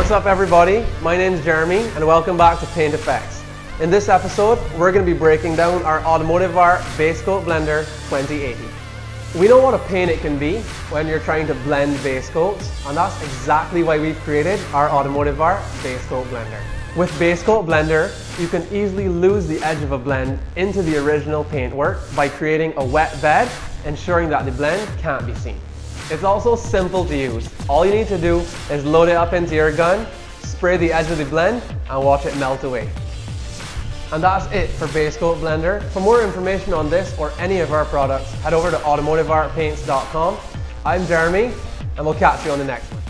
What's up everybody, my name is Jeremy and welcome back to PaintFX. In this episode, we're going to be breaking down our Automotive Art Basecoat Blender 2080. We know what a pain it can be when you're trying to blend base coats, and that's exactly why we've created our Automotive Art Basecoat Blender. With Basecoat Blender, you can easily lose the edge of a blend into the original paintwork by creating a wet bed, ensuring that the blend can't be seen. It's also simple to use. All you need to do is load it up into your gun, spray the edge of the blend, and watch it melt away. And that's it for Basecoat Blender. For more information on this or any of our products, head over to automotiveartpaints.com. I'm Jeremy, and we'll catch you on the next one.